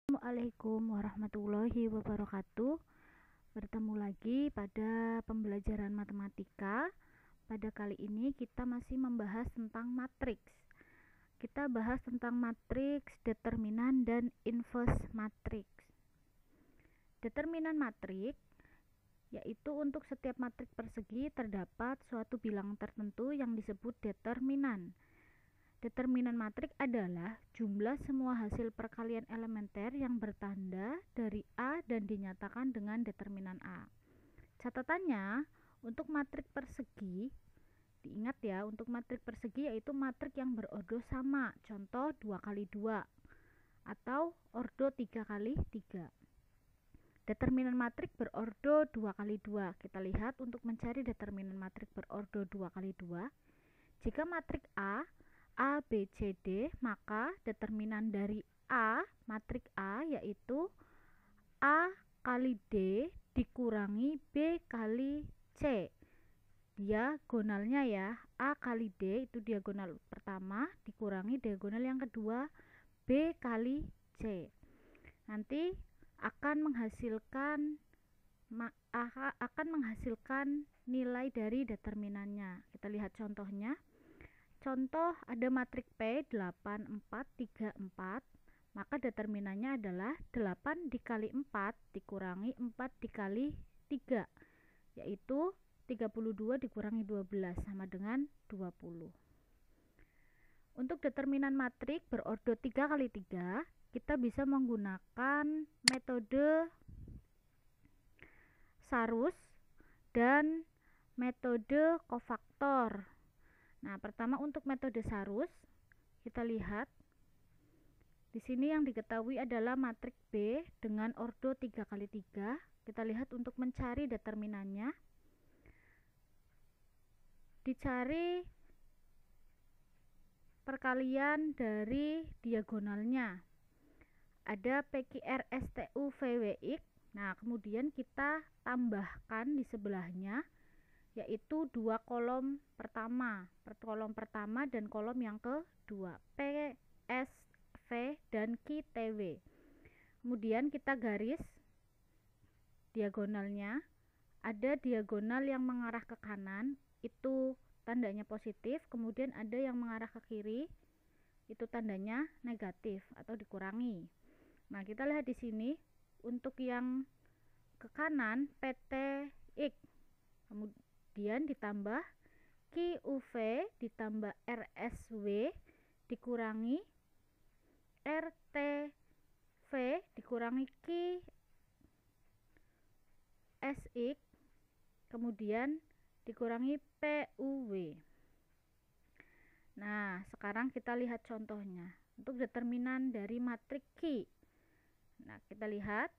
Assalamualaikum warahmatullahi wabarakatuh. Bertemu lagi pada pembelajaran matematika. Pada kali ini kita masih membahas tentang matriks. Kita bahas tentang matriks, determinan, dan inverse matriks. Determinan matriks yaitu untuk setiap matriks persegi terdapat suatu bilang tertentu yang disebut determinan. Determinan matriks adalah jumlah semua hasil perkalian elementer yang bertanda dari A dan dinyatakan dengan determinan A. Catatannya, untuk matriks persegi, diingat ya, untuk matriks persegi yaitu matriks yang berordo sama, contoh 2 kali 2 atau ordo 3 kali 3. Determinan matriks berordo 2 kali 2. Kita lihat untuk mencari determinan matriks berordo 2 kali 2. Jika matriks A, B, C, D, maka determinan dari matriks A yaitu A kali D dikurangi B kali C. Diagonalnya ya, A kali D itu diagonal pertama dikurangi diagonal yang kedua B kali C. Nanti akan menghasilkan nilai dari determinannya. Kita lihat contohnya. Contoh ada matriks P 8, 4, 3, 4, maka determinannya adalah 8 dikali 4 dikurangi 4 dikali 3, yaitu 32 dikurangi 12 sama dengan 20. Untuk determinan matriks berordo 3 kali 3, kita bisa menggunakan metode Sarus dan metode kofaktor. Nah, pertama untuk metode Sarus, kita lihat di sini yang diketahui adalah matriks B dengan ordo 3 kali 3. Kita lihat untuk mencari determinannya. Dicari perkalian dari diagonalnya. Ada PQR STU VWX. Nah, kemudian kita tambahkan di sebelahnya yaitu dua kolom pertama dan kolom yang kedua, P, S, V, dan Q, T, W. Kemudian kita garis diagonalnya. Ada diagonal yang mengarah ke kanan, itu tandanya positif. Kemudian ada yang mengarah ke kiri, itu tandanya negatif atau dikurangi. Nah, kita lihat di sini untuk yang ke kanan PTX, kemudian ditambah QUV ditambah RSW dikurangi RTV dikurangi QSX kemudian dikurangi PUW. Nah, sekarang kita lihat contohnya untuk determinan dari matriks Q. Nah, kita lihat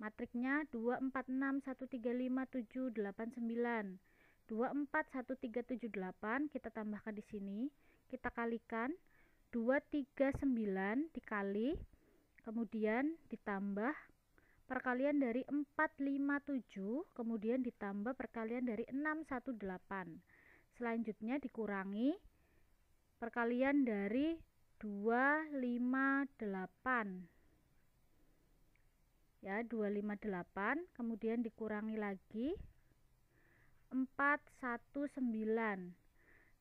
matriksnya 2, 4, 6, 1, 3, 5, 7, 8, 9. 2, 4, 1, 3, 7, 8 kita tambahkan di sini. Kita kalikan 2, 3, 9 dikali. Kemudian ditambah perkalian dari 4, 5, 7. Kemudian ditambah perkalian dari 6, 1, 8. Selanjutnya dikurangi perkalian dari 2, 5, 8. Ya, 258, kemudian dikurangi lagi 419,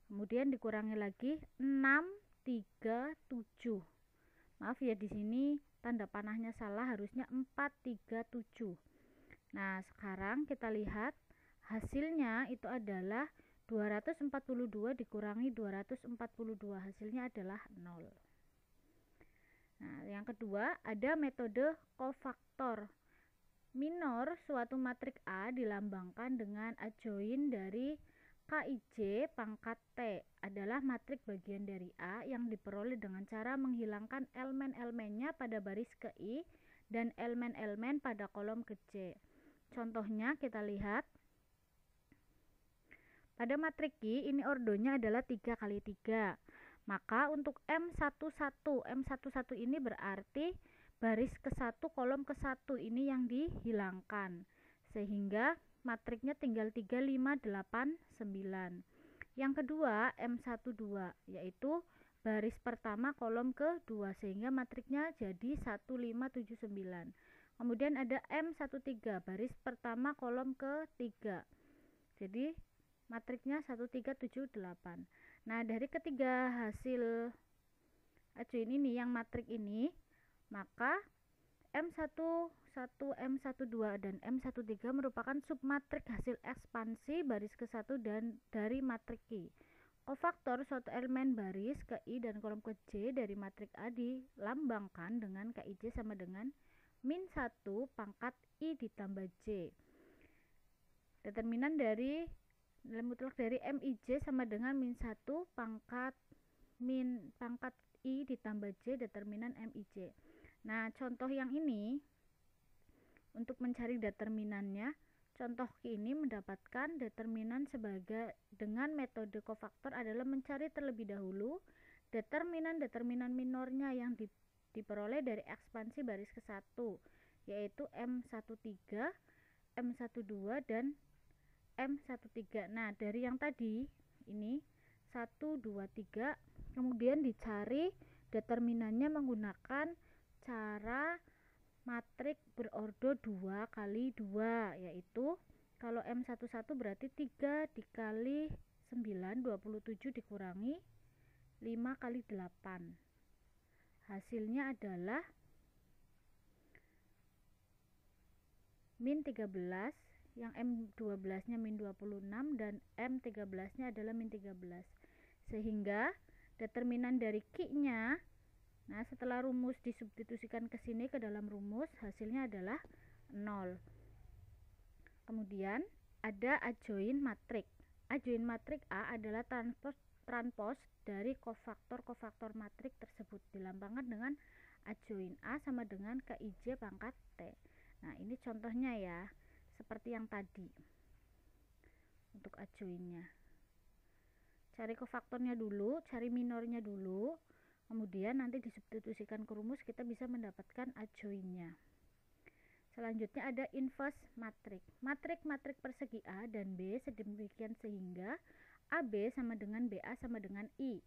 kemudian dikurangi lagi 637. Maaf ya, di sini tanda panahnya salah, harusnya 437. Nah, sekarang kita lihat hasilnya itu adalah 242 dikurangi 242, hasilnya adalah 0. Nah, yang kedua ada metode kofaktor. Minor suatu matriks A dilambangkan dengan adjoin dari KIJ pangkat T adalah matriks bagian dari A yang diperoleh dengan cara menghilangkan elemen-elemennya pada baris ke I dan elemen-elemen pada kolom ke C. Contohnya kita lihat. Pada matriks Q ini ordonya adalah 3 kali 3. Maka untuk M11 ini berarti baris ke-1 kolom ke-1 ini yang dihilangkan. Sehingga matriksnya tinggal 3, 5, 8, 9. Yang kedua M12 yaitu baris pertama kolom kedua, sehingga matriknya jadi 1579. Kemudian ada M13 baris pertama kolom ketiga, jadi matriknya 1378. Nah, dari ketiga hasil acuin ini yang matrik ini, maka M11, M12 dan M13 merupakan submatrik hasil ekspansi baris ke-1 dan dari matrik Q. Kofaktor suatu elemen baris KI dan kolom ke J dari matrik A dilambangkan dengan KIJ sama dengan min 1 pangkat I ditambah J. Determinan dari nilai mutlak dari MIJ sama dengan min 1 pangkat I ditambah J determinan MIJ. Nah, contoh yang ini untuk mencari determinannya, contoh ini mendapatkan determinan sebagai dengan metode kofaktor adalah mencari terlebih dahulu determinan minornya yang diperoleh dari ekspansi baris ke-1, yaitu M13, M12 dan M13. Nah, dari yang tadi ini 1, 2, 3, kemudian dicari determinannya menggunakan cara matrik berordo 2 kali 2, yaitu kalau M11 berarti 3 dikali 9, 27 dikurangi 5 kali 8. Hasilnya adalah min 13, yang M12 nya min 26 dan M13 nya adalah min 13, sehingga determinan dari Q nya, nah setelah rumus disubstitusikan ke sini ke dalam rumus, hasilnya adalah 0. Kemudian ada adjoin matrik. Adjoin matrik A adalah transpos dari kofaktor matrik tersebut, dilambangkan dengan adjoin A sama dengan KIJ pangkat T. Nah, ini contohnya ya, seperti yang tadi untuk adjoinnya. Cari kofaktornya dulu, cari minornya dulu, kemudian nanti disubstitusikan ke rumus, kita bisa mendapatkan adjoinnya. Selanjutnya ada inverse matrik. Matrik persegi A dan B sedemikian sehingga AB sama dengan BA sama dengan I.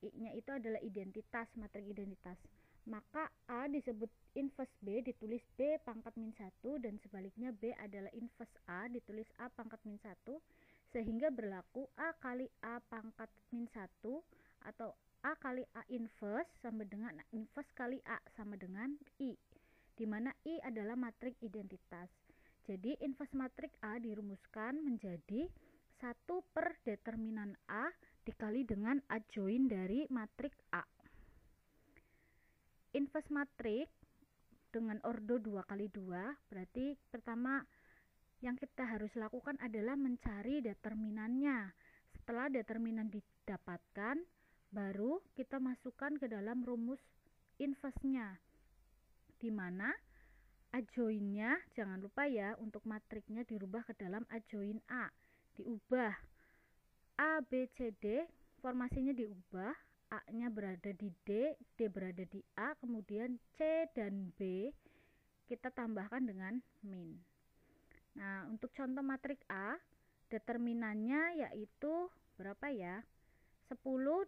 I-nya itu adalah identitas, matrik identitas. Maka A disebut inverse B, ditulis B pangkat min 1, dan sebaliknya B adalah inverse A, ditulis A pangkat min 1, sehingga berlaku A kali A pangkat min 1 atau A kali A inverse sama dengan inverse kali A sama dengan I, di mana I adalah matrik identitas. Jadi inverse matrik A dirumuskan menjadi 1 per determinan A dikali dengan adjoin dari matrik A. Inverse matrik dengan ordo 2 kali 2, berarti pertama yang kita harus lakukan adalah mencari determinannya. Setelah determinan didapatkan, baru kita masukkan ke dalam rumus inverse-nya, di mana adjoinnya, jangan lupa ya, untuk matriknya dirubah ke dalam adjoin A, diubah A, B, C, D, formasinya diubah, A-nya berada di D, D berada di A, kemudian C dan B kita tambahkan dengan min. Nah, untuk contoh matrik A, determinannya yaitu berapa ya? 10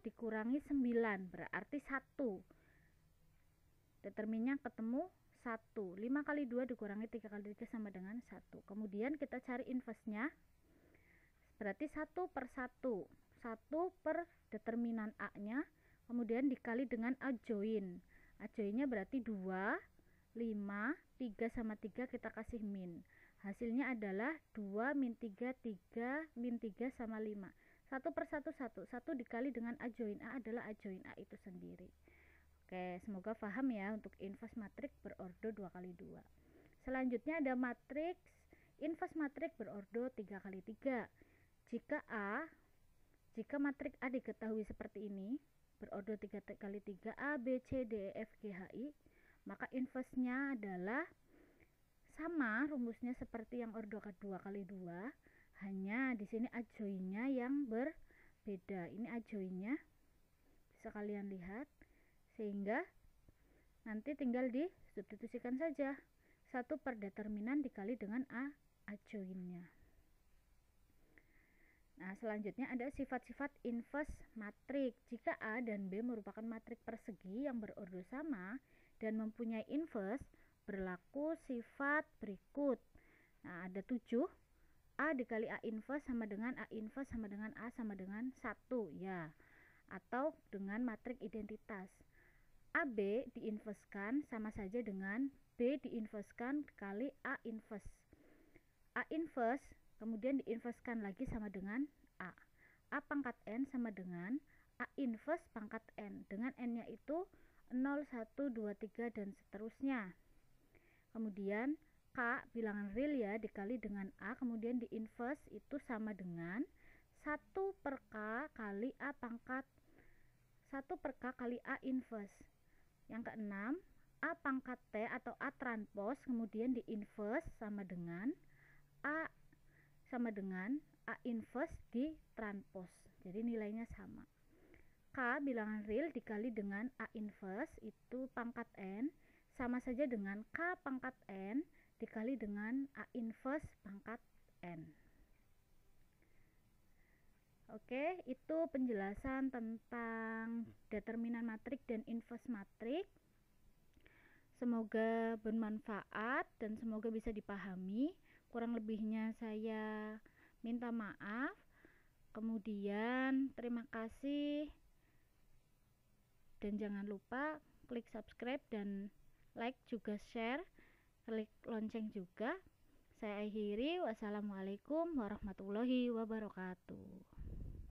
dikurangi 9, berarti 1. Determinnya ketemu 1. 5 kali 2 dikurangi 3 kali 3 sama dengan 1. Kemudian kita cari inverse-nya, berarti 1 per 1. 1 per determinan A-nya, kemudian dikali dengan adjoin. Adjoinnya berarti 2, 5, 3 sama 3 kita kasih min. Hasilnya adalah 2 min 3, 3 min 3 sama 5. 1 per 1, 1. 1 dikali dengan adjoin A adalah adjoin A itu sendiri. Oke, semoga paham ya untuk inverse matrik berordo 2 kali 2. Selanjutnya ada matriks inverse matrik berordo 3 kali 3. Jika matrik A diketahui seperti ini, berordo 3 kali 3, A, B, C, D, E, F, G, H, I, maka inverse-nya adalah sama rumusnya seperti yang ordo 2 kali 2, hanya di sini adjoinnya yang berbeda. Ini adjoinnya, bisa kalian lihat, sehingga nanti tinggal disubstitusikan saja. 1 per determinan dikali dengan A adjoinnya. Nah, selanjutnya ada sifat-sifat inverse matrik. Jika A dan B merupakan matrik persegi yang berordo sama dan mempunyai inverse, berlaku sifat berikut. Nah, ada 7. A dikali A inverse sama dengan A inverse sama dengan A sama dengan 1, ya. Atau dengan matrik identitas. AB diinverskan sama saja dengan B diinverskan kali A inverse. A inverse kemudian diinverskan lagi sama dengan A. A pangkat N sama dengan A inverse pangkat N. Dengan N-nya itu 0, 1, 2, 3, dan seterusnya. Kemudian K bilangan real ya, dikali dengan A, kemudian di inverse itu sama dengan 1 per K kali A pangkat 1 per K kali A inverse. Yang keenam, A pangkat T atau A transpose kemudian di inverse sama dengan A inverse di transpose. Jadi nilainya sama. K bilangan real dikali dengan A inverse itu pangkat N sama saja dengan K pangkat N dikali dengan A inverse pangkat N. Oke, itu penjelasan tentang determinan matrik dan inverse matrik. Semoga bermanfaat dan semoga bisa dipahami. Kurang lebihnya saya minta maaf. Kemudian terima kasih dan jangan lupa klik subscribe dan like juga share, klik lonceng juga. Saya akhiri, wassalamualaikum warahmatullahi wabarakatuh.